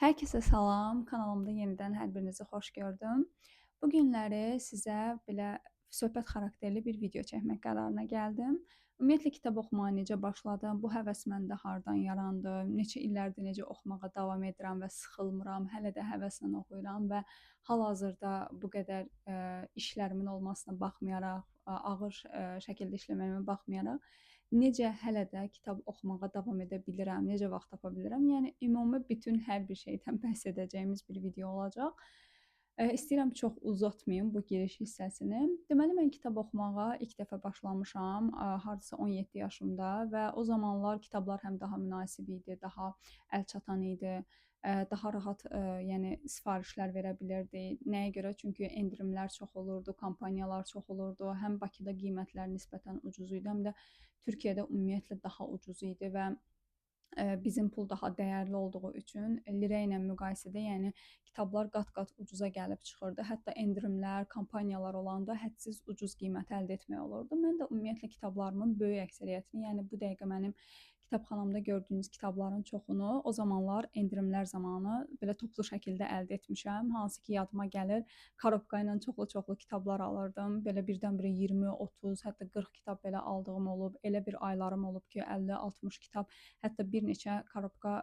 Hər kəsə salam, kanalımda yenidən hər birinizi xoş gördüm. Bu günləri sizə belə söhbət xarakterli bir video çəkmək qərarına gəldim. Ümumiyyətlə kitab oxumağa necə başladım, bu həvəs məndə hardan yarandı, neçə illərdir necə oxumağa davam edirəm və sıxılmıram, hələ də həvəslə oxuyuram və hal-hazırda bu qədər işlərimin olmasına baxmayaraq, ağır şəkildə işləməyimə baxmayaraq necə hələ də kitab oxumağa davam edə bilirəm, necə vaxt tapa bilirəm? Yəni ümumi bütün hər bir şeydən bəhs edəcəyimiz bir video olacaq. İstəyirəm çox uzatmayım bu giriş hissəsini. Deməli mən kitab oxumağa ilk dəfə başlamışam, hardasa 17 yaşımda və o zamanlar kitablar həm daha münasib idi, daha əlçatan idi. Daha rahat, yəni sifarişlər verə bilirdik. Nəyə görə? Çünki endirimlər çox olurdu, kampaniyalar çox olurdu. Həm Bakıda qiymətlər nisbətən ucuz idi, həm də Türkiyədə ümumiyyətlə daha ucuz idi və bizim pul daha dəyərli olduğu üçün lirə ilə müqayisədə, yəni kitablar qat-qat ucuza gəlib çıxırdı. Hətta endirimlər, kampaniyalar olanda hədsiz ucuz qiymət əldə etmək olurdu. Mən də ümumiyyətlə kitablarımın böyük əksəriyyətini, yəni bu dəqiqə mənim kitabxanamda gördüyünüz kitabların çoxunu o zamanlar endirimlər zamanı belə toplu şəkildə əldə etmişəm. Hansı ki, yadıma gəlir, korobka ilə çoxlu-çoxlu kitablar alırdım. Belə birdən-birə 20, 30, hətta 40 kitab belə aldığım olub. Elə bir aylarım olub ki, 50-60 kitab, hətta bir neçə korobka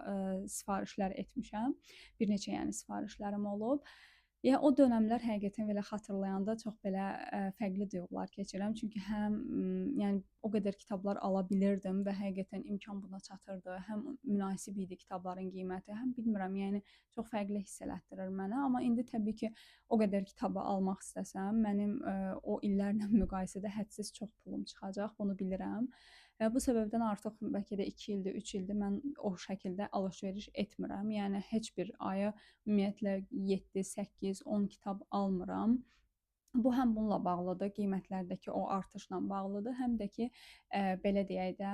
sifarişlər etmişəm. Bir neçə yəni sifarişlərim olub. Ya o dönəmlər həqiqətən belə xatırlayanda çox belə fərqli duyğular keçirirəm. Çünki həm yəni o qədər kitablar ala bilirdim və həqiqətən imkan buna çatırdı. Həm münasib idi kitabların qiyməti, həm bilmirəm, yəni çox fərqli hiss elətdirir mənə. Amma indi təbii ki, o qədər kitabı almaq istəsəm, mənim o illərlə müqayisədə hədsiz çox pulum çıxacaq, bunu bilirəm. Bu səbəbdən artıq bəlkə də 2 ildir, 3 ildir mən o şəkildə alış-veriş etmirəm. Yəni heç bir aya ümumiyyətlə 7, 8, 10 kitab almıram. Bu həm bununla bağlıdır, qiymətlərdəki o artışla bağlıdır, həm də ki, belə deyək də,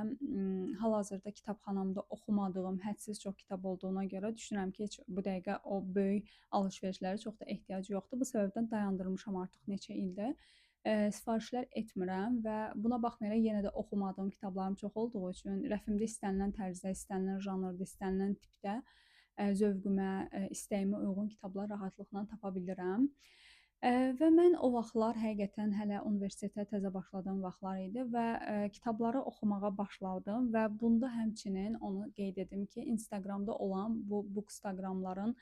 hal-hazırda kitabxanamda oxumadığım hədsiz çox kitab olduğuna görə düşünürəm ki, heç bu dəqiqə o böyük alış-verişlərə çox da ehtiyac yoxdur. Bu səbəbdən dayandırmışam artıq neçə ildir. Sifarişlər etmirəm və buna baxmayaraq yenə də oxumadığım kitablarım çox olduğu üçün rəfimdə istənilən tərzdə, istənilən janrda, istənilən tipdə zövqümə, istəyimə uyğun kitablar rahatlıqla tapa bilirəm. Və mən o vaxtlar həqiqətən hələ universitetə təzə başladığım vaxtlar idi və kitabları oxumağa başladım və bunda həmçinin onu qeyd edim ki, Instagramda olan bu bookstagramların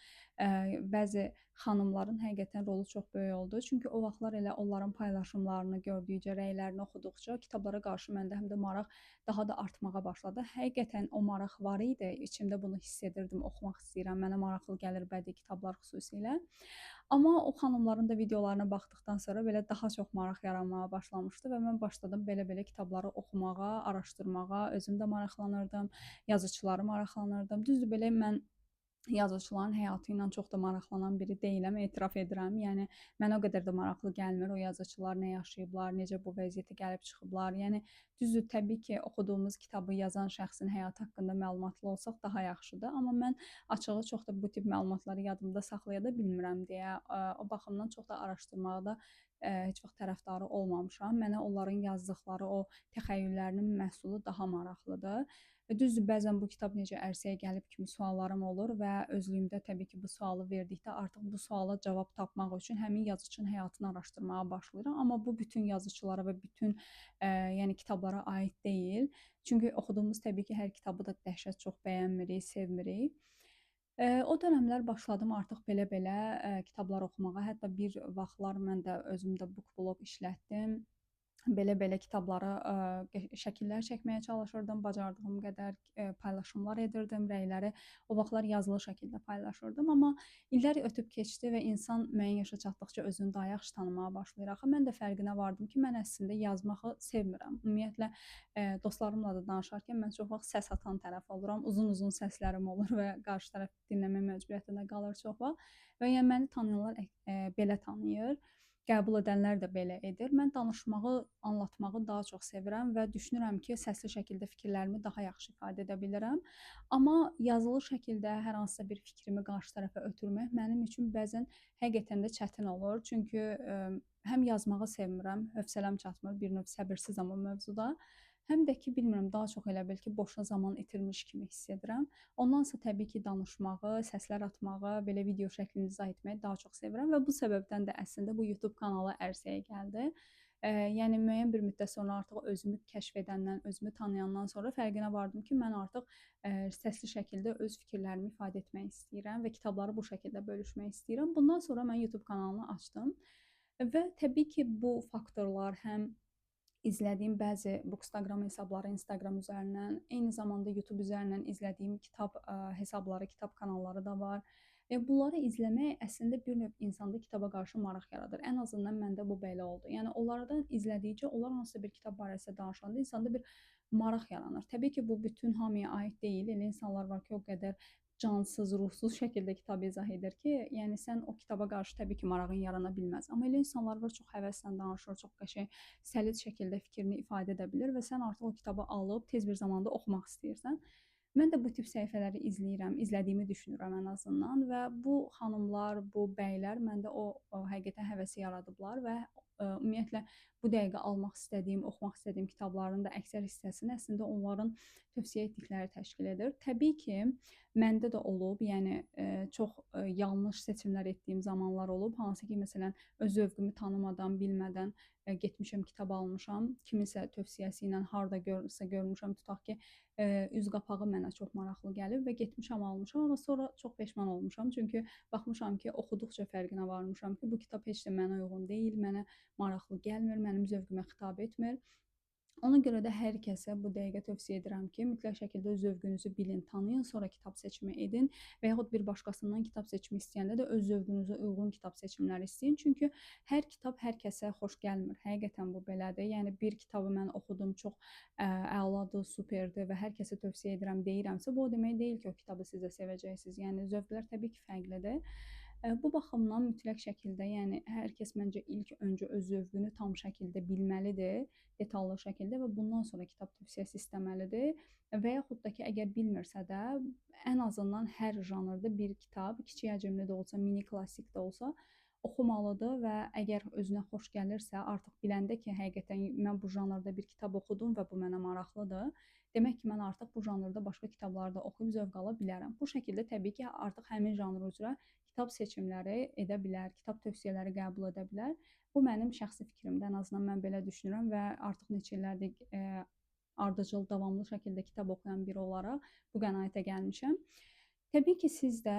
bəzi xanımların həqiqətən rolu çox böyük oldu. Çünki o vaxtlar elə onların paylaşımlarını gördükcə, rəylərini oxuduqca kitablara qarşı məndə həm də maraq daha da artmağa başladı. Həqiqətən o maraq var idi, içimdə bunu hiss edirdim, oxumaq istəyirəm, mənə maraqlı gəlir bədii kitablar xüsusilə. Amma o xanımların da videolarına baxdıqdan sonra belə daha çox maraq yaranmağa başlamışdı və mən başladım belə-belə kitabları oxumağa, araşdırmağa, özüm də maraqlanırdım, yazıçıları maraqlanırdım. Düzdür, belə mən yazıçıların həyatı ilə çox da maraqlanan biri deyiləm, etiraf edirəm. Yəni mənə o qədər də maraqlı gəlmir o yazıçılar nə yaşayıblar, necə bu vəziyyətə gəlib çıxıblar. Yəni düzdür, təbii ki, oxuduğumuz kitabı yazan şəxsin həyatı haqqında məlumatlı olsaq daha yaxşıdır. Amma mən açığı çox da bu tip məlumatları yadımda saxlaya da bilmirəm deyə o baxımdan çox da araşdırmağa da heç vaxt tərəfdarı olmamışam. Mənə onların yazdıqları o təxəyyüllərinin məhsulu daha maraqlıdır. Düzdür, bəzən bu kitab necə ərsəyə gəlib kimi suallarım olur və özlüyümdə təbii ki, bu sualı verdikdə artıq bu suala cavab tapmaq üçün həmin yazıçının həyatını araşdırmağa başlayıram. Amma bu bütün yazıçılara və bütün yəni kitablara aid deyil. Çünki oxuduğumuz təbii ki, hər kitabı da dəhşət çox bəyənmirik, sevmirik. O dönəmlər başladım artıq belə-belə kitablar oxumağa. Hətta bir vaxtlar mən də özümdə book blog işlətdim. Belə-belə kitabları şəkillər çəkməyə çalışırdım, bacardığım qədər paylaşımlar edirdim, rəyləri o vaxtlar yazılı şəkildə paylaşırdım. Amma illər ötüb keçdi və insan müəyyən yaşa çatdıqca özünü daha yaxşı tanımağa başlayır. Axı mən də fərqinə vardım ki, mən əslində yazmağı sevmirəm. Ümumiyyətlə dostlarımla da danışarkən mən çox vaxt səs atan tərəf oluram. Uzun-uzun səslərim olur və qarşı tərəf dinləmə məcburiyyətində qalır çox vaxt. Və yəni məni tanıyanlar belə tanıyır. Qəbul edənlər də belə edir. Mən danışmağı, anlatmağı daha çox sevirəm və düşünürəm ki, səsli şəkildə fikirlərimi daha yaxşı ifadə edə bilirəm. Amma yazılı şəkildə hər hansısa bir fikrimi qarşı tərəfə ötürmək mənim üçün bəzən həqiqətən də çətin olur. Çünki həm yazmağı sevmirəm, hövsələm çatmır, bir növ səbirsizam o mövzuda. həm də ki, bilmirəm, daha çox elə bil ki, boşa zaman itirmiş kimi hiss edirəm. Ondansa təbii ki, danışmağı, səslər atmağı, belə video şəklində izah etməyi daha çox sevirəm və bu səbəbdən də əslində bu YouTube kanalı ərsəyə gəldi. Yəni müəyyən bir müddət sonra artıq özümü kəşf edəndən, özümü tanıyandan sonra fərqinə vardım ki, mən artıq səsli şəkildə öz fikirlərimi ifadə etmək istəyirəm və kitabları bu şəkildə bölüşmək istəyirəm. Bundan sonra mən YouTube kanalını açdım və təbii ki, bu faktorlar həm izlədiyim bəzi Bookstagram hesabları Instagram üzərindən, eyni zamanda YouTube üzərindən izlədiyim kitab hesabları, kitab kanalları da var. Bunları izləmək əslində bir növ insanda kitaba qarşı maraq yaradır. Ən azından məndə bu belə oldu. Yəni onlardan izlədikcə onlar hansısa bir kitab barəsində danışanda insanda bir maraq yaranır. Təbii ki, bu bütün hamıya aid deyil. Elə insanlar var ki, o qədər cansız, ruhsuz şəkildə kitab izah edir ki, yəni sən o kitaba qarşı təbii ki, marağın yarana bilməz. Amma elə insanlar var, çox həvəslə danışır, çox qəşəng, səlis şəkildə fikrini ifadə edə bilir və sən artıq o kitabı alıb tez bir zamanda oxumaq istəyirsən. Mən də bu tip səhifələri izləyirəm, izlədiyimi düşünürəm ən azından və bu xanımlar, bu bəylər məndə o həqiqətən həvəsi yaradıblar və ümumiyyətlə bu dəqiqə almaq istədiyim, oxumaq istədiyim kitabların da əksər hissəsini əslində onların tövsiyə etdikləri təşkil edir. Təbii ki, məndə də olub, yəni çox yanlış seçimlər etdiyim zamanlar olub, hansı ki, məsələn, öz zövqümü tanımadan, bilmədən getmişəm kitab almışam, kiminsə tövsiyəsi ilə harda görmüşəm, tutaq ki, üz qapağı mənə çox maraqlı gəlib və getmişəm almışam, amma sonra çox peşman olmuşam. Çünki baxmışam ki, oxuduqca fərqinə varmışam ki, bu kitab heç də mənə uyğun deyil, mənə maraqlı gəlmir, mənim zövqümə xitab etmir. Ona görə də hər kəsə bu dəqiqə tövsiyə edirəm ki, mütləq şəkildə öz zövqünüzü bilin, tanıyın, sonra kitab seçimi edin və yaxud bir başqasından kitab seçimi istəyəndə də öz zövqünüzə uyğun kitab seçimləri istəyin. Çünki hər kitab hər kəsə xoş gəlmir. Həqiqətən bu belədir. Yəni bir kitabı mən oxudum, çox əladır, superdir və hər kəsə tövsiyə edirəm deyirəmsə, bu o demək deyil ki, o kitabı siz də sevəcəksiniz. Yəni zövqlər təbii ki, fərqlidir. Bu baxımdan mütləq şəkildə, yəni hər kəs məncə ilk öncə öz zövqünü tam şəkildə bilməlidir, detallı şəkildə və bundan sonra kitab tövsiyəsi istəməlidir. Və yaxud da ki, əgər bilmirsə də, ən azından hər janrda bir kitab, kiçik həcmli də olsa, mini klassik də olsa oxumalıdır və əgər özünə xoş gəlirsə, artıq biləndə ki, həqiqətən mən bu janrda bir kitab oxudum və bu mənə maraqlıdır, demək ki, mən artıq bu janrda başqa kitabları da oxuyub zövq ala bilərəm. Bu şəkildə təbii ki, artıq həmin janr üzrə kitab seçimləri edə bilər, kitab tövsiyələri qəbul edə bilər. Bu mənim şəxsi fikrimdir. Ən azından mən belə düşünürəm və artıq neçə illərdir ardıcıl, davamlı şəkildə kitab oxuyan biri olaraq bu qənaətə gəlmişəm. Təbii ki, siz də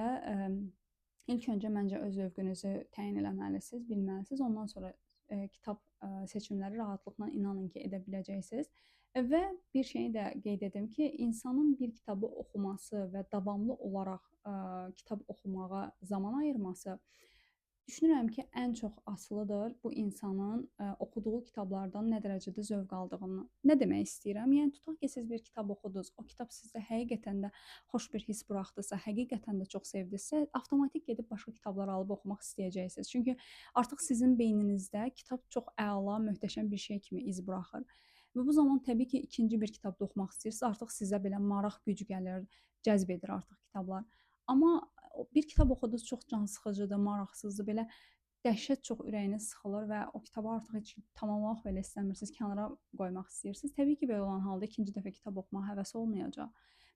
ilk öncə məncə öz zövqünüzü təyin eləməlisiniz, bilməlisiniz. Ondan sonra kitab seçimləri rahatlıqla inanın ki, edə biləcəksiniz. Və bir şeyi də qeyd edim ki, insanın bir kitabı oxuması və davamlı olaraq kitab oxumağa zaman ayırması düşünürəm ki, ən çox asılıdır bu insanın oxuduğu kitablardan nə dərəcədə zövq aldığından. Nə demək istəyirəm? Yəni tutaq ki, siz bir kitab oxudunuz, o kitab sizdə həqiqətən də xoş bir hiss buraxdısa, həqiqətən də çox sevdinizsə, avtomatik gedib başqa kitablar alıb oxumaq istəyəcəksiniz. Çünki artıq sizin beyninizdə kitab çox əla, möhtəşəm bir şey kimi iz buraxır. Və bu zaman təbii ki, ikinci bir kitab da oxumaq istəyirsiniz. Artıq sizə belə maraq gücü gəlir, cəzb edir artıq kitablar. Amma bir kitab oxudunuz, çox cansıxıcıdır, maraqsızdır, belə dəhşət çox ürəyiniz sıxılır və o kitabı artıq heç tamamlamaq belə istəmirsiniz, kənara qoymaq istəyirsiniz. Təbii ki, belə olan halda ikinci dəfə kitab oxumağa həvəs olmayacaq.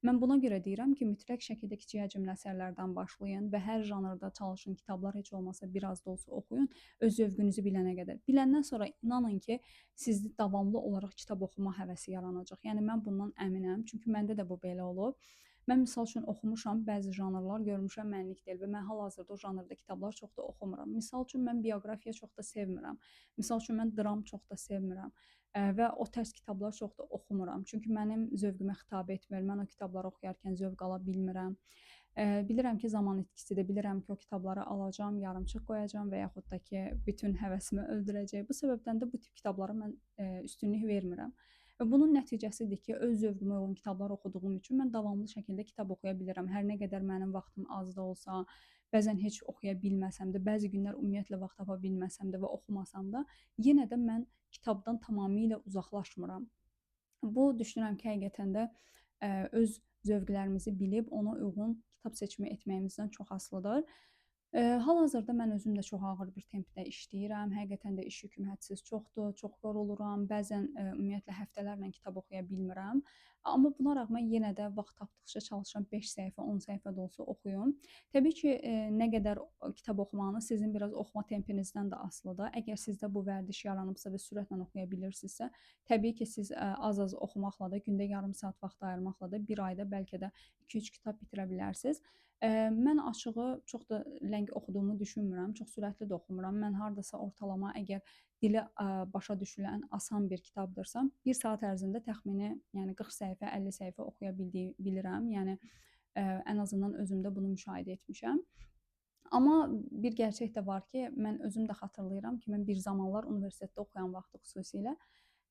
Mən buna görə deyirəm ki, mütləq şəkildə kiçik həcmli əsərlərdən başlayın və hər janrda çalışın, kitablar heç olmasa biraz da olsa oxuyun, öz zövqünüzü bilənə qədər. Biləndən sonra inanın ki, sizdə davamlı olaraq kitab oxuma həvəsi yaranacaq. Yəni mən bundan əminəm, çünki məndə də bu belə olub. Mən misal üçün oxumuşam, bəzi janrlar görmüşəm mənlik deyil və mən hal-hazırda o janrda kitablar çox da oxumuram. Misal üçün mən bioqrafiya çox da sevmirəm. Misal üçün mən dram çox da sevmirəm və o tərz kitablar çox da oxumuram. Çünki mənim zövqümə xitab etmir. Mən o kitabları oxuyarkən zövq ala bilmirəm. Bilirəm ki, zaman itkisidir. Bilirəm ki, o kitabları alacam, yarımçıq qoyacam və yaxud da ki, bütün həvəsimi öldürəcək. Bu səbəbdən də bu tip kitablara mən üstünlük vermirəm. Və bunun nəticəsidir ki, öz zövqümə uyğun kitablar oxuduğum üçün mən davamlı şəkildə kitab oxuya bilirəm. Hər nə qədər mənim vaxtım az da olsa, bəzən heç oxuya bilməsəm də, bəzi günlər ümumiyyətlə vaxt tapa bilməsəm də və oxumasam da, yenə də mən kitabdan tamamilə uzaqlaşmıram. Bu düşünürəm ki, həqiqətən də öz zövqlərimizi bilib ona uyğun kitab seçimi etməyimizdən çox asılıdır. Hal-hazırda mən özüm də çox ağır bir tempdə işləyirəm. Həqiqətən də iş yüküm hədsiz çoxdur, çox yoruluram. Bəzən, ümumiyyətlə həftələrlə kitab oxuya bilmirəm. Amma buna rəğmən yenə də vaxt tapdıqca çalışıram 5 səhifə, 10 səhifə də olsa oxuyum. Təbii ki, nə qədər kitab oxumağınız sizin biraz oxuma tempinizdən də asılıdır. Əgər sizdə bu vərdiş yaranıbsa və sürətlə oxuya bilirsinizsə, təbii ki, siz, az-az oxumaqla da, gündə yarım saat vaxt ayırmaqla da 1 ayda bəlkə də 2-3 kitab bitirə bilərsiniz. Mən açığı çox da ləng oxuduğumu düşünmürəm, çox sürətli də oxumuram. Mən hardasa ortalama əgər dili, başa düşülən asan bir kitabdırsa, 1 saat ərzində təxmini, yəni 40 səhifə, 50 səhifə oxuya bilirəm. Yəni, ən azından özümdə bunu müşahidə etmişəm. Amma bir gerçək də var ki, mən özüm də xatırlayıram ki, mən bir zamanlar universitetdə oxuyan vaxtı xüsusilə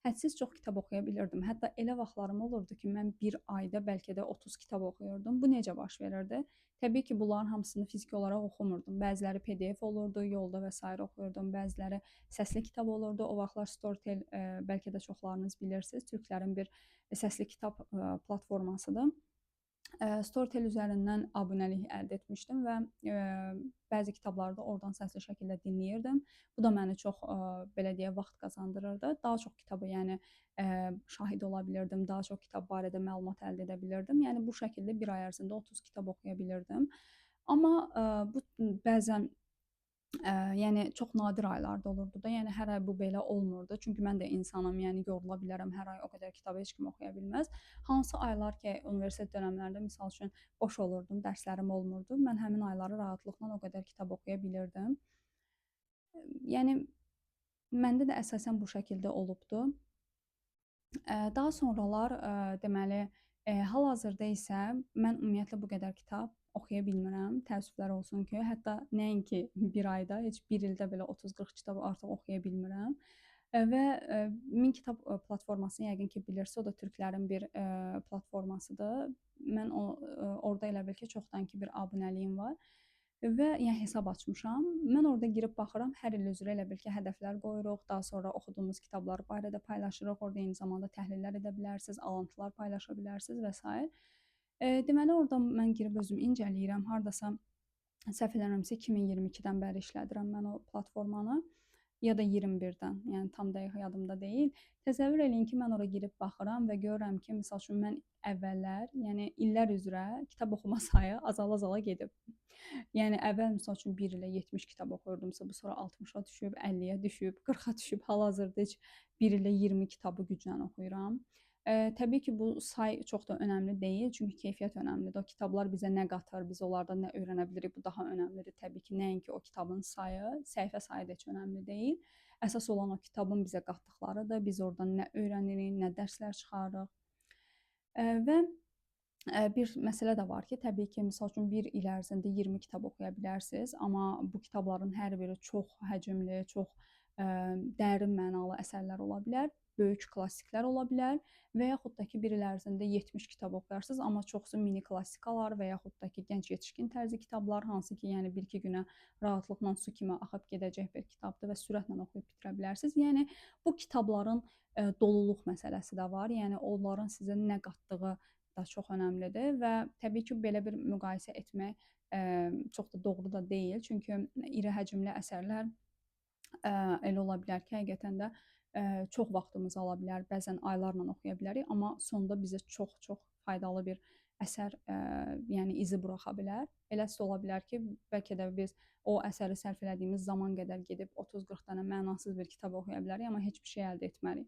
hədsiz çox kitab oxuya bilirdim. Hətta elə vaxtlarım olurdu ki, mən bir ayda bəlkə də 30 kitab oxuyurdum. Bu necə baş verirdi? Təbii ki, bunların hamısını fiziki olaraq oxumurdum. Bəziləri PDF olurdu, yolda və sairə oxuyurdum. Bəziləri səsli kitab olurdu. O vaxtlar Storytel, bəlkə də çoxlarınız bilirsiniz, türklərin bir səsli kitab, platformasıdır. Storytel üzərindən abunəlik əldə etmişdim və, bəzi kitabları da oradan səsli şəkildə dinləyirdim. Bu da məni çox, belə deyək, vaxt qazandırırdı. Daha çox kitaba, yəni, şahid ola bilirdim, daha çox kitab barədə məlumat əldə edə bilirdim. Yəni bu şəkildə bir ay ərzində 30 kitab oxuya bilirdim. Amma, bu bəzən yəni çox nadir aylarda olurdu da. Yəni hər ay bu belə olmurdu. Çünki mən də insanam, yəni yorula bilərəm. Hər ay o qədər kitabı heç kim oxuya bilməz. Hansı aylar ki, universitet dönəmlərində misal üçün boş olurdum, dərslərim olmurdu, mən həmin ayları rahatlıqla o qədər kitab oxuya bilirdim. Yəni məndə də əsasən bu şəkildə olubdu. Daha sonralar, deməli, hal-hazırda isə mən ümumiyyətlə bu qədər kitab oxuya bilmirəm. Təəssüflər olsun ki, hətta nəinki bir ayda, heç bir ildə belə 30-40 kitab artıq oxuya bilmirəm. Və 1000 Kitab, platformasını yəqin ki bilirsiniz. O da türklərin bir, platformasıdır. Mən orda elə bil ki çoxdankı bir abunəliyim var. Və yəni hesab açmışam. Mən orada girib baxıram, hər il üzrə elə bil ki, hədəflər qoyuruq, daha sonra oxuduğumuz kitablar barədə paylaşırıq. Orada eyni zamanda təhlillər edə bilərsiniz, alıntılar paylaşa bilərsiniz və sair. Deməli orada mən girib özüm incələyirəm. Hardasa səhv eləmirəmsə 2022-dən bəri işlədirəm mən o platformanı ya da 21-dən, yəni tam dəqiq yadımda deyil. Təsəvvür eləyin ki, mən ora girib baxıram və görürəm ki, misal üçün mən əvvəllər, yəni illər üzrə kitab oxuma sayı azala-azala gedib. Yəni əvvəl misal üçün 1 ilə 70 kitab oxuyurdumsa, bu sonra 60-a düşüb, 50-yə düşüb, 40-a düşüb. Hal-hazırda heç 1 ilə 20 kitabı güclə oxuyuram. Təbii ki, bu say çox da önəmli deyil, çünki keyfiyyət önəmlidir. O kitablar bizə nə qatır, biz onlardan nə öyrənə bilirik, bu daha önəmlidir. Təbii ki, nəinki o kitabın sayı, səhifə sayı da heç önəmli deyil. Əsas olan o kitabın bizə qatdıqlarıdır. Biz oradan nə öyrənirik, nə dərslər çıxarırıq. Və bir məsələ də var ki, təbii ki, misal üçün 1 il ərzində 20 kitab oxuya bilərsiniz, amma bu kitabların hər biri çox həcmli, çox dərin mənalı əsərlər ola bilər, böyük klassiklər ola bilər və yaxud da ki, 1 il ərzində 70 kitab oxuyarsınız, amma çoxsu mini klassikalar və yaxud da ki, gənc yetişkin tərzi kitablar, hansı ki, yəni 1-2 günə rahatlıqla su kimi axıb gedəcək bir kitabdır və sürətlə oxuyub bitirə bilərsiniz. Yəni bu kitabların doluluq məsələsi də var. Yəni onların sizə nə qatdığı da çox önəmlidir və təbii ki, belə bir müqayisə etmək çox da doğru da deyil. Çünki iri həcmli əsərlər elə ola bilər ki, həqiqətən də çox vaxtımızı ala bilər, bəzən aylarla oxuya bilərik, amma sonda bizə çox-çox faydalı bir əsər, yəni izi buraxa bilər. Eləsi də ola bilər ki, bəlkə də biz o əsəri sərf elədiyimiz zaman qədər gedib 30-40 dənə mənasız bir kitab oxuya bilərik, amma heç bir şey əldə etmərik.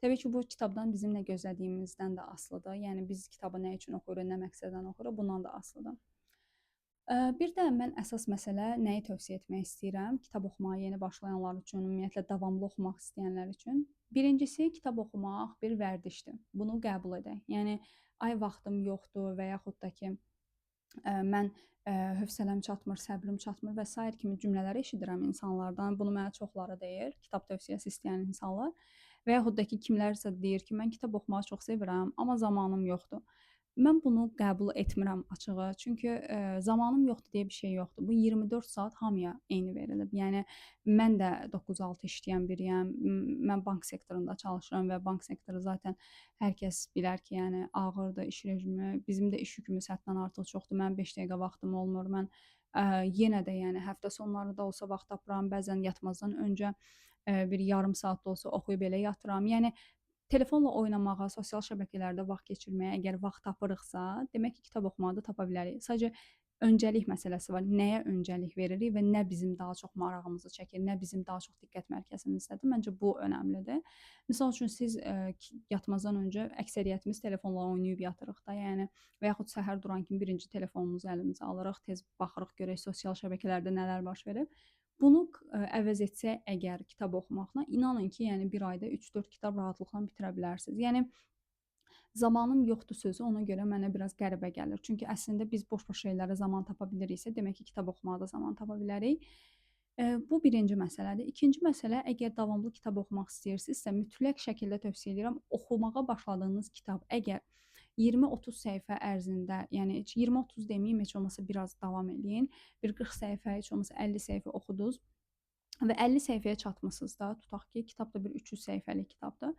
Təbii ki, bu kitabdan bizim nə gözlədiyimizdən də asılıdır. Yəni biz kitabı nə üçün oxuyuruq, nə məqsədlə oxuyuruq, bundan da asılıdır. Bir də mən əsas məsələ nəyi tövsiyə etmək istəyirəm kitab oxumağa yeni başlayanlar üçün, ümumiyyətlə davamlı oxumaq istəyənlər üçün. Birincisi, kitab oxumaq bir vərdişdir. Bunu qəbul edək. Yəni ay vaxtım yoxdur və yaxud da ki, mən hövsələm çatmır, səbrim çatmır və sair kimi cümlələr eşidirəm insanlardan. Bunu mənə çoxları deyir, kitab tövsiyəsi istəyən insanlar və yaxud da ki, kimlərsə deyir ki, mən kitab oxumağı çox sevirəm, amma zamanım yoxdur. Mən bunu qəbul etmirəm açığı. Çünki, zamanım yoxdur deyə bir şey yoxdur. Bu 24 saat hamıya eyni verilib. Yəni mən də 9-6 işləyən biriyəm. Mən bank sektorunda çalışıram və bank sektoru zaten hər kəs bilər ki, yəni ağırdır iş rejimi. Bizim də iş yükümüz həddən artıq çoxdur. Mənim 5 dəqiqə vaxtım olmur. Mən, yenə də yəni həftə sonları da olsa vaxt tapıram. Bəzən yatmazdan öncə, bir yarım saat da olsa oxuyub elə yatıram. Yəni telefonla oynamağa, sosial şəbəkələrdə vaxt keçirməyə əgər vaxt tapırıqsa, demək ki, kitab oxumağı da tapa bilərik. Sadəcə öncəlik məsələsi var. Nəyə öncəlik veririk və nə bizim daha çox marağımızı çəkir, nə bizim daha çox diqqət mərkəzimizdədir. Məncə bu önəmlidir. Misal üçün siz, yatmazdan öncə əksəriyyətimiz telefonla oynayıb yatırıq da, yəni və yaxud səhər duran kimi birinci telefonumuzu əlimizə alırıq, tez baxırıq görək sosial şəbəkələrdə nələr baş verib. Bunu əvəz etsək əgər kitab oxumaqla, inanın ki, yəni bir ayda 3-4 kitab rahatlıqla bitirə bilərsiniz. Yəni zamanım yoxdur sözü ona görə mənə biraz qəribə gəlir. Çünki əslində biz boş-boş şeylərə zaman tapa biliriksə, demək ki, kitab oxumağa da zaman tapa bilərik. Bu birinci məsələdir. İkinci məsələ, əgər davamlı kitab oxumaq istəyirsinizsə, mütləq şəkildə tövsiyə edirəm, oxumağa başladığınız kitab əgər 20-30 səhifə ərzində, yəni heç 20-30 deməyim, heç olmasa biraz davam eləyin. Bir 40 səhifə, heç olmasa 50 səhifə oxudunuz və 50 səhifəyə çatmısınız da, tutaq ki, kitab da bir 300 səhifəlik kitabdır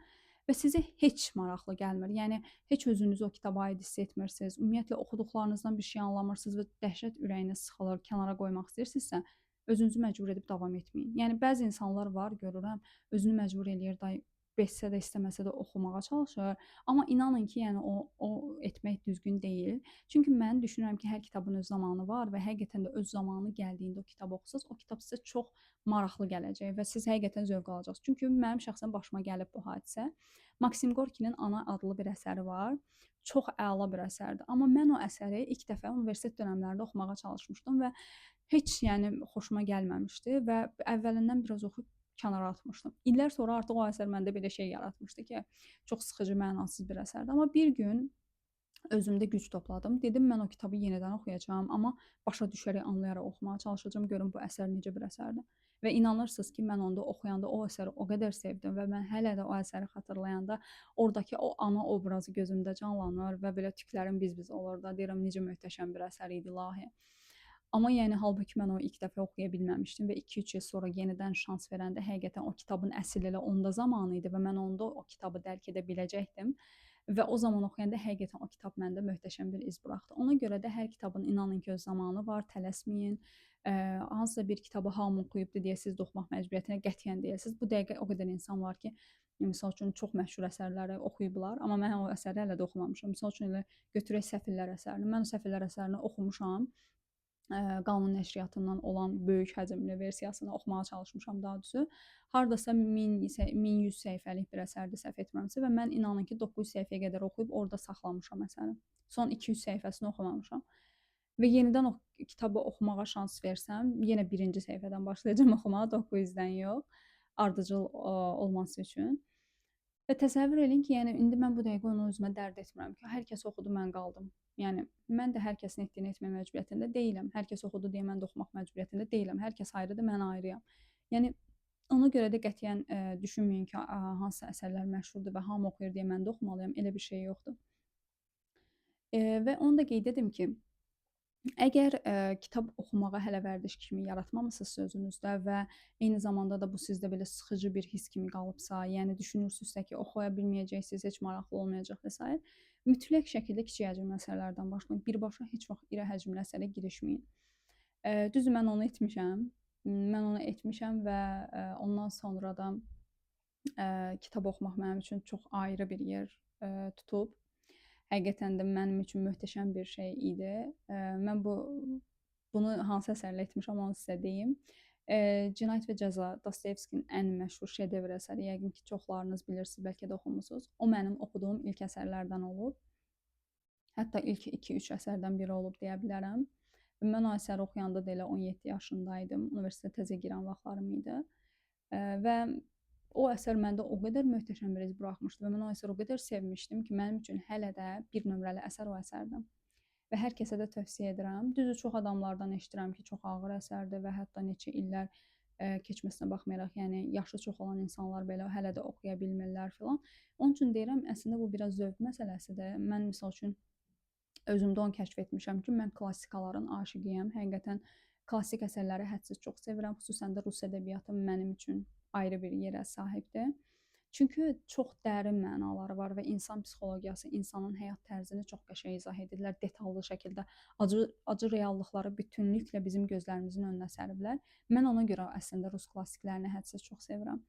və sizə heç maraqlı gəlmir. Yəni heç özünüzü o kitaba aid hiss etmirsiniz. Ümumiyyətlə oxuduqlarınızdan bir şey anlamırsınız və dəhşət ürəyiniz sıxılır, kənara qoymaq istəyirsinizsə, özünüzü məcbur edib davam etməyin. Yəni bəzi insanlar var, görürəm, özünü məcbur eləyir, bestsə də, istəməsə də oxumağa çalışır. Amma inanın ki, yəni o etmək düzgün deyil. Çünki mən düşünürəm ki, hər kitabın öz zamanı var və həqiqətən də öz zamanı gəldiyində o kitabı oxusanız, o kitab sizə çox maraqlı gələcək və siz həqiqətən zövq alacaqsınız. Çünki mənim şəxsən başıma gəlib bu hadisə. Maksim Gorkinin Ana adlı bir əsəri var. Çox əla bir əsərdir. Amma mən o əsəri ilk dəfə universitet dönəmlərində oxumağa çalışmışdım və heç yəni xoşuma gəlməmişdi və əvvəlindən biraz oxuyub kənara atmışdım. İllər sonra artıq o əsər məndə belə şey yaratmışdı ki, çox sıxıcı, mənasız bir əsərdir. Amma bir gün özümdə güc topladım. Dedim mən o kitabı yenidən oxuyacağam, amma başa düşərək, anlayaraq oxumağa çalışacağam, görüm bu əsər necə bir əsərdir. Və inanırsınız ki, mən onda oxuyanda o əsəri o qədər sevdim və mən hələ də o əsəri xatırlayanda oradakı o ana obrazı gözümdə canlanır və belə tüklərim biz-biz olur da. Deyirəm necə möhtəşəm bir əsər idi ilahi. Amma yəni halbuki mən o ilk dəfə oxuya bilməmişdim və 2-3 il sonra yenidən şans verəndə həqiqətən o kitabın əsl elə onda zamanı idi və mən onda o kitabı dərk edə biləcəkdim. Və o zaman oxuyanda həqiqətən o kitab məndə möhtəşəm bir iz buraxdı. Ona görə də hər kitabın inanın ki, öz zamanı var, tələsməyin. Hansısa bir kitabı hamı oxuyubdu deyə siz də oxumaq məcburiyyətinə qətiyyən deyilsiniz. Bu dəqiqə o qədər insan var ki, misal üçün çox məşhur əsərləri oxuyublar, amma mən o əsəri hələ də oxumamışam. Misal üçün elə götürək Səfirlər əsərini. Mən o Səfirlər əsərini oxumuşam. Qanun nəşriyyatından olan böyük həcmli versiyasını oxumağa çalışmışam daha doğrusu. Hardasa 1100 səhifəlik bir əsərdir səhv etmirəmsə və mən inanın ki 900 səhifəyə qədər oxuyub orada saxlamışam əsəri. Son 200 səhifəsini oxumamışam. Və yenidən o kitabı oxumağa şans versəm, yenə birinci səhifədən başlayacağam oxumağa 900-dən yox, ardıcıl olması üçün. Və təsəvvür eləyin ki, yəni indi mən bu dəqiqə onu özümə dərd etmirəm ki, hər kəs oxudu, mən qaldım. Yəni mən də hər kəsin etdiyini etmək məcburiyyətində deyiləm. Hər kəs oxudu deyə mən də oxumaq məcburiyyətində deyiləm. Hər kəs ayrıdır, mən ayrıyam. Yəni ona görə də qətiyyən düşünməyin ki, hansısa əsərlər məşhurdur və hamı oxuyur deyə mən də oxumalıyam. Elə bir şey yoxdur. Və onu da qeyd edim ki, əgər, kitab oxumağa hələ vərdiş kimi yaratmamısınızsa özünüzdə və eyni zamanda da bu sizdə belə sıxıcı bir his kimi qalıbsa, yəni düşünürsünüzsə ki, oxuya bilməyəcəksiniz, heç maraqlı olmayacaq və s. mütləq şəkildə kiçik həcmli əsərlərdən başlayın. Birbaşa heç vaxt iri həcmli əsərə girişməyin. Düzdür, mən onu etmişəm. Mən onu etmişəm və, ondan sonra da, kitab oxumaq mənim üçün çox ayrı bir yer, tutub. Həqiqətən də mənim üçün möhtəşəm bir şey idi. Mən bunu hansı əsərlə etmişəm, onu sizə deyim. Cinayət və Cəza Dostoyevskinin ən məşhur şedevr əsəri, yəqin ki, çoxlarınız bilirsiniz, bəlkə də oxumusunuz. O mənim oxuduğum ilk əsərlərdən olub. Hətta ilk 2-3 əsərdən biri olub deyə bilərəm. Mən o əsəri oxuyanda da elə 17 yaşındaydım. Universitetə təzə girən vaxtlarım idi. Və o əsər məndə o qədər möhtəşəm bir iz buraxmışdı və mən o əsəri o qədər sevmişdim ki, mənim üçün hələ də bir nömrəli əsər o əsərdir. Və hər kəsə də tövsiyə edirəm. Düzdür, çox adamlardan eşidirəm ki, çox ağır əsərdir və hətta neçə illər keçməsinə baxmayaraq, yəni yaşı çox olan insanlar belə hələ də oxuya bilmirlər filan. Onun üçün deyirəm, əslində bu biraz zövq məsələsidir. Mən misal üçün Özümdə onu kəşf etmişəm ki, mən klassikaların aşiqiyəm. Həqiqətən klassik əsərləri hədsiz çox sevirəm. Xüsusən də rus ədəbiyyatı mənim üçün ayrı bir yerə sahibdir. Çünki çox dərin mənaları var və insan psixologiyası, insanın həyat tərzini çox qəşəng izah edirlər, detallı şəkildə. Acı reallıqları bütünlüklə bizim gözlərimizin önünə səriblər. Mən ona görə əslində rus klassiklərini hədsiz çox sevirəm.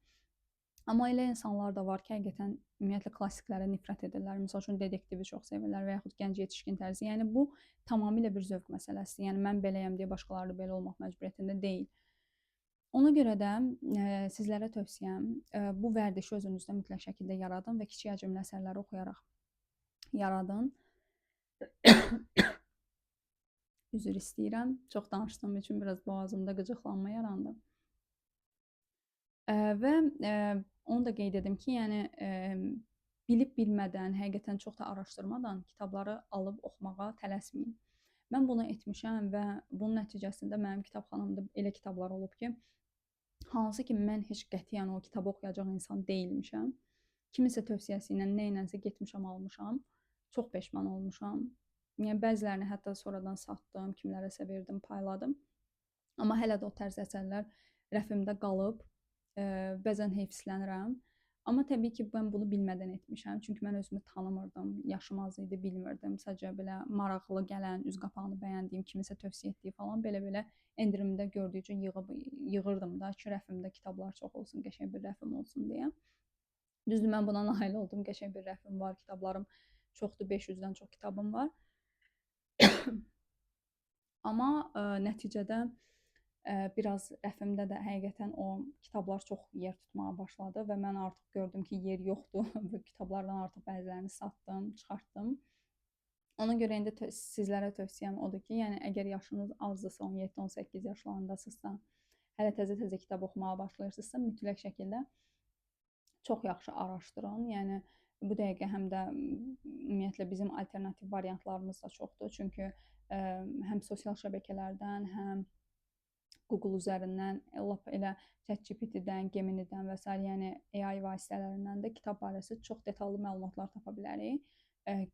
Amma elə insanlar da var ki, həqiqətən ümumiyyətlə klassiklərə nifrət edirlər. Məsəl üçün detektivi çox sevirlər və yaxud gənc yetişkin tərzi. Yəni bu tamamilə bir zövq məsələsidir. Yəni mən beləyəm deyə başqaları da belə olmaq məcburiyyətində deyil. Ona görə də sizlərə tövsiyəm, bu vərdişi özünüzdə mütləq şəkildə yaradın və kiçik həcmli əsərləri oxuyaraq yaradın. Üzr istəyirəm. Çox danışdığım üçün biraz boğazımda qıcıqlanma yarandı. Və onu da qeyd edim ki, yəni bilib-bilmədən, həqiqətən çox da araşdırmadan kitabları alıb oxumağa tələsməyin. Mən bunu etmişəm və bunun nəticəsində mənim kitabxanamda elə kitablar olub ki, hansı ki mən heç qətiyyən o kitabı oxuyacaq insan deyilmişəm. Kimisə tövsiyəsi ilə nəyləsə getmişəm, almışam. Çox peşman olmuşam. Yəni bəzilərini hətta sonradan satdım, kimlərəsə verdim, payladım. Amma hələ də o tərz əsərlər rəfimdə qalıb. Bəzən heyfsilənirəm. Amma təbii ki, mən bunu bilmədən etmişəm. Çünki mən özümü tanımırdım, yaşım az idi, bilmirdim. Sadəcə belə maraqlı gələn, üz qapağını bəyəndiyim, kimisə tövsiyə etdiyi falan belə-belə endirimdə gördükcə yığırdım da ki, rəfimdə kitablar çox olsun, qəşəng bir rəfim olsun deyə. Düzdür, mən buna nail oldum. Qəşəng bir rəfim var, kitablarım çoxdur, 500-dən çox kitabım var. Amma nəticədə biraz rəfimdə də həqiqətən o kitablar çox yer tutmağa başladı və mən artıq gördüm ki, yer yoxdur və kitablardan artıq bəzilərini satdım, çıxartdım. Ona görə indi sizlərə tövsiyəm odur ki, yəni əgər yaşınız azdırsa, 17-18 yaşlarındasınızsa, hələ təzə-təzə kitab oxumağa başlayırsınızsa, mütləq şəkildə çox yaxşı araşdırın. Yəni bu dəqiqə həm də ümumiyyətlə bizim alternativ variantlarımız da çoxdur. Çünki həm sosial şəbəkələrdən, həm Google üzərindən, lap elə ChatGPT-dən, Gemini-dən və s. yəni AI vasitələrindən də kitab barəsi çox detallı məlumatlar tapa bilərik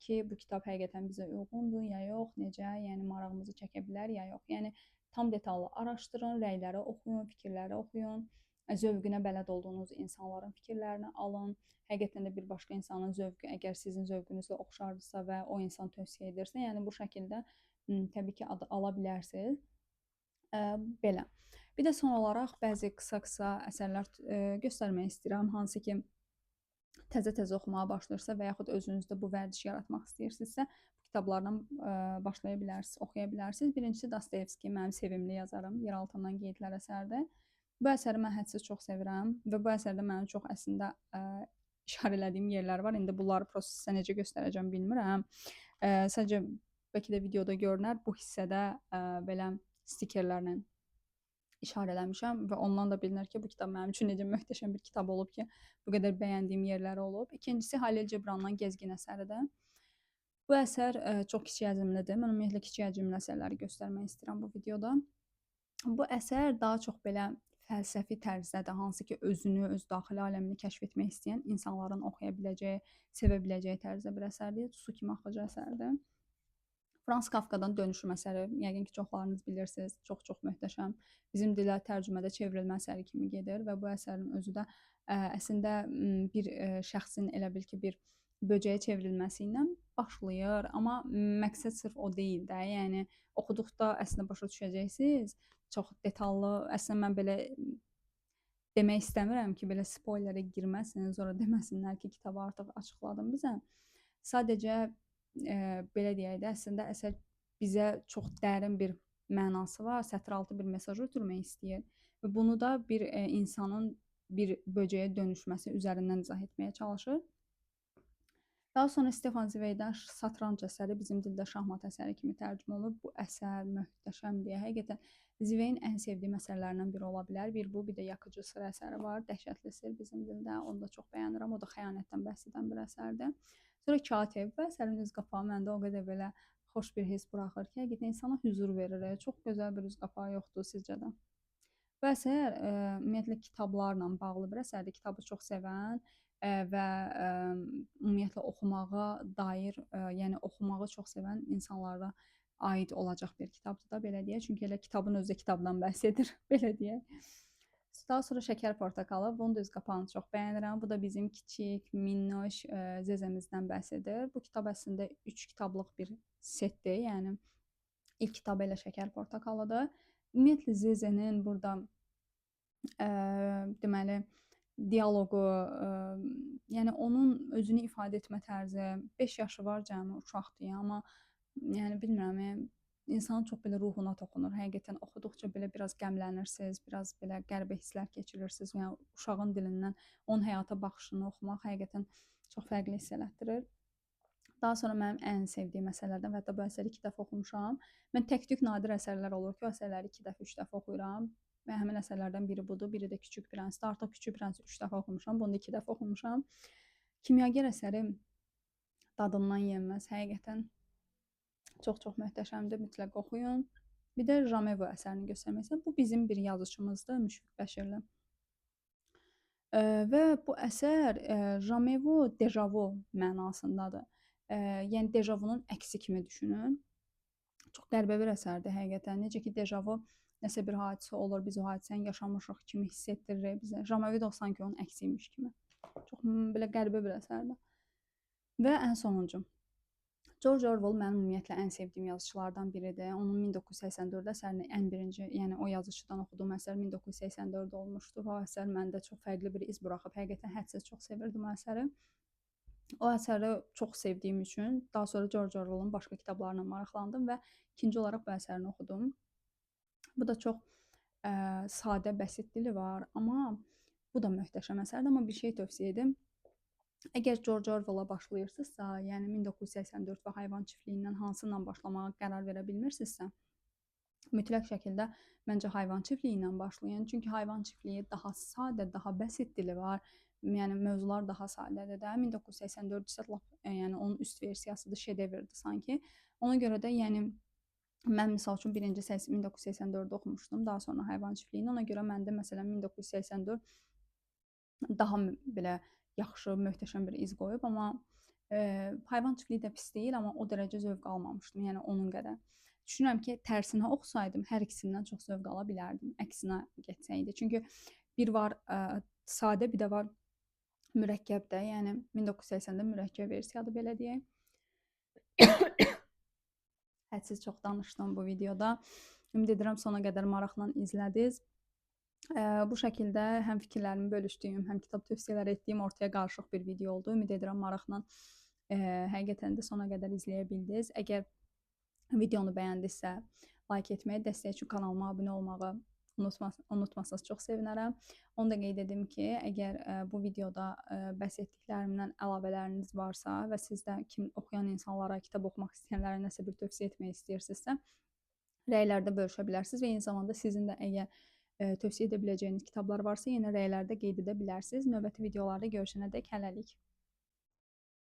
ki, bu kitab həqiqətən bizə uyğundur ya yox, necə, yəni marağımızı çəkə bilər ya yox. Yəni tam detallı araşdırın, rəyləri oxuyun, fikirləri oxuyun, zövqünə bələd olduğunuz insanların fikirlərini alın. Həqiqətən də bir başqa insanın zövqü əgər sizin zövqünüzlə oxşardısa və o insan tövsiyə edirsə, yəni bu şəkildə təbii ki, ala bilərsiniz. Belə. Bir də son olaraq bəzi qısa-qısa əsərlər göstərmək istəyirəm, hansı ki təzə-təzə oxumağa başlayırsa və yaxud özünüzdə bu vərdişi yaratmaq istəyirsinizsə, bu kitablardan başlaya bilərsiniz, oxuya bilərsiniz. Birincisi Dostoyevski, mənim sevimli yazarım, Yeraltından Qeydlər əsəridir. Bu əsəri mən hədsiz çox sevirəm və bu əsərdə mənim çox əslində işarə elədiyim yerlər var. İndi bunları prosta sizə necə göstərəcəm bilmirəm. Sadəcə bəlkə də videoda görünər, bu hissədə belə stikerlərlə işarə eləmişəm və ondan da bilinir ki, bu kitab mənim üçün necə möhtəşəm bir kitab olub ki, bu qədər bəyəndiyim yerləri olub. İkincisi Halil Cebrandan Gezgin əsəridir. Bu əsər çox kiçik həcmlidir. Mən ümumiyyətlə kiçik həcmli əsərləri göstərmək istəyirəm bu videoda. Bu əsər daha çox belə fəlsəfi tərzdədir, hansı ki, özünü, öz daxili aləmini kəşf etmək istəyən insanların oxuya biləcəyi, sevə biləcəyi tərzdə bir əsərdir. Su kimi axıcı əsərdir. Frans Kafkadan Dönüşüm əsəri, yəqin ki, çoxlarınız bilirsiniz, çox-çox möhtəşəm. Bizim dilə tərcümədə çevrilmə əsəri kimi gedir və bu əsərin özü də əslində bir şəxsin elə bil ki, bir böcəyə çevrilməsi ilə başlayır, amma məqsəd sırf o deyil də, yəni oxuduqda əslində başa düşəcəksiniz, çox detallı, əslində mən belə demək istəmirəm ki, belə spoilerə girməsin, sonra deməsinlər ki, kitabı artıq açıqladım bizə. Sadəcə belə deyək də, əslində əsər bizə çox dərin bir mənası var, sətiraltı bir mesaj ötürmək istəyir və bunu da bir insanın bir böcəyə dönüşməsi üzərindən izah etməyə çalışır. Daha sonra Stefan Zweig'dən Satranç əsəri bizim dildə şahmat əsəri kimi tərcümə olunur. Bu əsər möhtəşəmdir. Həqiqətən Zweig'in ən sevdiyim əsərlərindən biri ola bilər. Bu bir də Yakıcı Sır əsəri var. Dəhşətli Sir bizim dildə. Onu da çox bəyənirəm. O da xəyanətdən bəhs edən bir əsərdir. Sonra Katib və əsərin üz qapağı məndə o qədər belə xoş bir his buraxır ki, həqiqətən insana hüzur verir. Çox gözəl bir üz qapağı yoxdur sizcə də? Bu əsər ümumiyyətlə kitablarla bağlı bir əsərdir. Kitabı çox sevən və ümumiyyətlə oxumağa dair, yəni oxumağı çox sevən insanlara aid olacaq bir kitabdır da, belə deyək. Çünki elə kitabın özü də kitabdan bəhs edir, belə deyək. Daha sonra Şəkər Portakalı. Bunun da öz qapağını çox bəyənirəm. Bu da bizim kiçik, minnoş zezəmizdən bəhs edir. Bu kitab əslində 3 kitablıq bir setdir. Yəni ilk kitabı elə Şəkər Portakalıdır. Ümumiyyətlə Zezənin burada deməli dialoqu, yəni onun özünü ifadə etmə tərzi, 5 yaşı var cəmi, uşaqdır, amma yəni bilmirəm, insanın çox belə ruhuna toxunur. Həqiqətən oxuduqca belə biraz qəmlənirsiniz, biraz belə qəribə hisslər keçirirsiniz. Yəni uşağın dilindən onun həyata baxışını oxumaq həqiqətən çox fərqli hiss elətdirir. Daha sonra mənim ən sevdiyim əsərlərdən və hətta bu əsəri 2 dəfə oxumuşam. Mən tək-tük nadir əsərlər olur ki, o əsərləri 2 dəfə, 3 dəfə oxuyuram. Və həmin əsərlərdən biri budur, biri də Kiçik Prensdir. Artıq Kiçik Prensi 3 dəfə oxumuşam, bunu da 2 dəfə oxumuşam. Kimyager əsəri dadından yenməz, həqiqətən çox-çox möhtəşəmdir, mütləq oxuyun. Bir də Jamevo əsərini göstərmək istəyirəm. Bu bizim bir yazıçımızdır, Müşfiq Bəşirli. Və bu əsər Jamevo dejavu mənasındadır. Yəni dejavunun əksi kimi düşünün. Çox qəribə bir əsərdir həqiqətən. Necə ki dejavu nəsə bir hadisə olur, biz o hadisəni yaşamışıq kimi hiss etdirir bizə. Jamevo da sanki onun əksiymiş kimi. Çox belə qəribə bir əsərdir. Və ən sonuncu. George Orwell mənim ümumiyyətlə ən sevdiyim yazıçılardan biridir. Onun 1984 əsərini ən birinci, yəni o yazıçıdan oxuduğum əsər 1984 olmuşdur. O əsər məndə çox fərqli bir iz buraxıb. Həqiqətən hədsiz çox sevirdim o əsəri. O əsəri çox sevdiyim üçün daha sonra George Orwell'ın başqa kitablarına maraqlandım və ikinci olaraq bu əsərini oxudum. Bu da çox sadə, bəsit dili var, amma bu da möhtəşəm əsərdir. Amma bir şey tövsiyə edim. Əgər George Orwell-a başlayırsınızsa, yəni 1984 və Hayvan Çiftliyindən hansından başlamağa qərar verə bilmirsinizsə, mütləq şəkildə məncə Hayvan Çiftliyi ilə başlayın. Çünki Hayvan Çiftliyi daha sadə, daha bəsit dili var. Yəni mövzular daha sadədir də. 1984 isə yəni onun üst versiyasıdır, şedevrdir sanki. Ona görə də yəni mən misal üçün birinci 1984-də oxumuşdum, daha sonra Hayvan Çiftliyini. Ona görə məndə məsələn 1984 daha belə yaxşı, möhtəşəm bir iz qoyub, amma Hayvan Çiftliyi də pis deyil, amma o dərəcə zövq almamışdım, yəni onun qədər. Düşünürəm ki, tərsinə oxusaydım hər ikisindən çox zövq ala bilərdim, əksinə getsəydi. Çünki bir var sadə, bir də var mürəkkəb də, yəni 1980-də mürəkkəb versiyadır, belə deyək. Hədsiz çox danışdım bu videoda. Ümid edirəm sona qədər maraqla izlədiniz. Bu şəkildə həm fikirlərimi bölüşdüyüm, həm kitab tövsiyələri etdiyim ortaya qarışıq bir video oldu. Ümid edirəm maraqla həqiqətən də sona qədər izləyə bildiniz. Əgər videonu bəyəndinizsə, like etməyi, dəstək üçün kanalıma abunə olmağı unutmasanız çox sevinərəm. Onu da qeyd edim ki, əgər bu videoda bəhs etdiklərimdən əlavələriniz varsa və sizdə oxuyan insanlara, kitab oxumaq istəyənlərə nəsə bir tövsiyə etmək istəyirsinizsə, rəylərdə bölüşə bilərsiniz və eyni zamanda sizin də əgər tövsiyə edə biləcəyiniz kitablar varsa, yenə rəylərdə qeyd edə bilərsiniz. Növbəti videolarda görüşənədək hələlik.